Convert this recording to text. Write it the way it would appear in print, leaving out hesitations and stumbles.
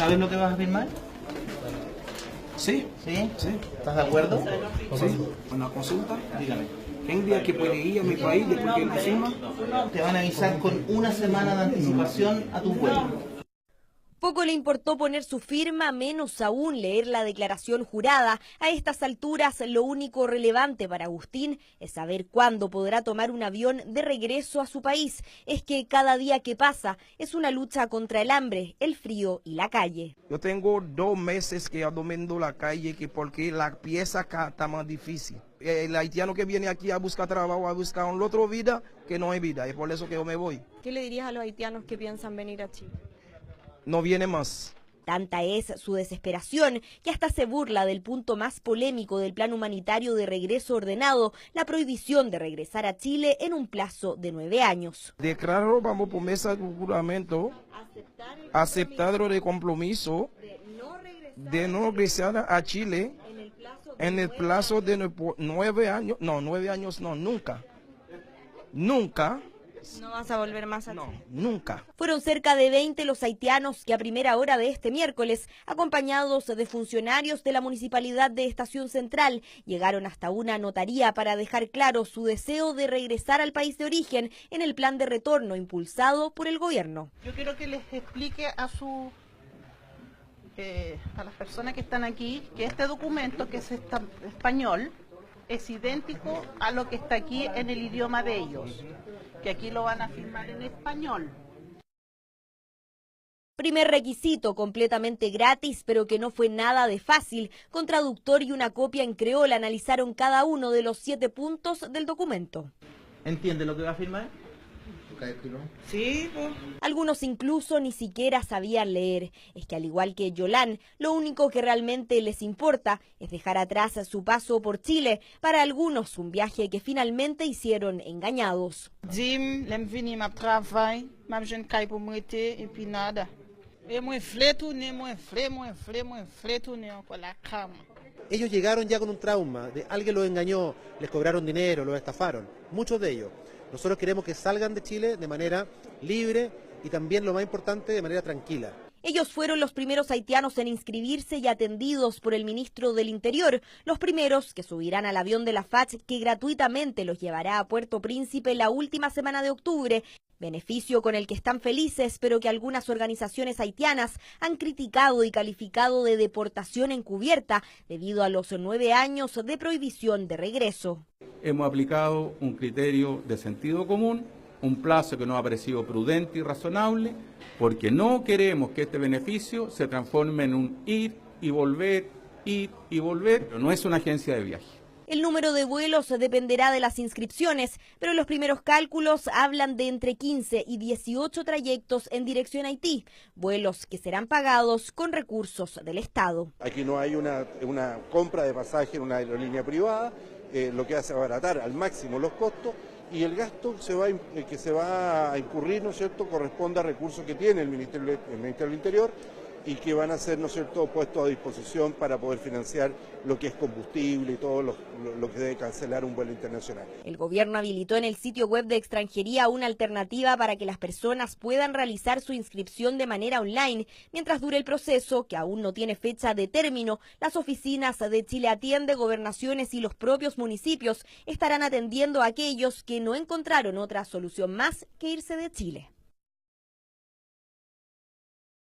¿Sabes lo que vas a firmar? Sí, ¿Sí? sí, ¿Estás de acuerdo? sí. Una consulta. Dígame. ¿Quién día que puede ir a mi país después que la firma? Te van a avisar con una semana de anticipación a tu vuelo. Poco le importó poner su firma, menos aún leer la declaración jurada. A estas alturas, lo único relevante para Agustín es saber cuándo podrá tomar un avión de regreso a su país. Es que cada día que pasa es una lucha contra el hambre, el frío y la calle. Yo tengo 2 meses que ando viendo la calle porque la pieza acá está más difícil. El haitiano que viene aquí a buscar trabajo, a buscar una otra vida, que no hay vida. Es por eso que yo me voy. ¿Qué le dirías a los haitianos que piensan venir a Chile? No viene más. Tanta es su desesperación que hasta se burla del punto más polémico del plan humanitario de regreso ordenado, la prohibición de regresar a Chile en un plazo de 9 años. Declaro, vamos por mesa de juramento, aceptar el compromiso de no regresar a Chile en el plazo de 9 años. No, 9 años no, nunca. Nunca. ¿No vas a volver más a Chile? No, nunca. Fueron cerca de 20 los haitianos que a primera hora de este miércoles, acompañados de funcionarios de la Municipalidad de Estación Central, llegaron hasta una notaría para dejar claro su deseo de regresar al país de origen en el plan de retorno impulsado por el gobierno. Yo quiero que les explique a las personas que están aquí que este documento, que es español, es idéntico a lo que está aquí en el idioma de ellos, que aquí lo van a firmar en español. Primer requisito completamente gratis, pero que no fue nada de fácil. Con traductor y una copia en creol analizaron cada uno de los 7 puntos del documento. ¿Entiendes lo que va a firmar? Sí, pues. Algunos incluso ni siquiera sabían leer. Es que al igual que Yolán, lo único que realmente les importa es dejar atrás su paso por Chile. Para algunos, un viaje que finalmente hicieron engañados. Dim, lem vini map travay, map jen kay pou mwete, et puis nada. Et mwen fle tourner, mwen fle tourner encore la cama. Ellos llegaron ya con un trauma, de alguien los engañó, les cobraron dinero, los estafaron, muchos de ellos. Nosotros queremos que salgan de Chile de manera libre y también, lo más importante, de manera tranquila. Ellos fueron los primeros haitianos en inscribirse y atendidos por el ministro del Interior, los primeros que subirán al avión de la FACH que gratuitamente los llevará a Puerto Príncipe la última semana de octubre, beneficio con el que están felices, pero que algunas organizaciones haitianas han criticado y calificado de deportación encubierta debido a los 9 años de prohibición de regreso. Hemos aplicado un criterio de sentido común, un plazo que nos ha parecido prudente y razonable, porque no queremos que este beneficio se transforme en un ir y volver, pero no es una agencia de viaje. El número de vuelos dependerá de las inscripciones, pero los primeros cálculos hablan de entre 15 y 18 trayectos en dirección a Haití, vuelos que serán pagados con recursos del Estado. Aquí no hay una compra de pasaje en una aerolínea privada, lo que hace abaratar al máximo los costos, y el gasto que se va a incurrir, ¿no es cierto?, corresponde a recursos que tiene el Ministerio del Interior y que van a ser, ¿no es cierto?, puestos a disposición para poder financiar lo que es combustible y todo lo que debe cancelar un vuelo internacional. El gobierno habilitó en el sitio web de extranjería una alternativa para que las personas puedan realizar su inscripción de manera online. Mientras dure el proceso, que aún no tiene fecha de término, las oficinas de Chile Atiende, gobernaciones y los propios municipios estarán atendiendo a aquellos que no encontraron otra solución más que irse de Chile.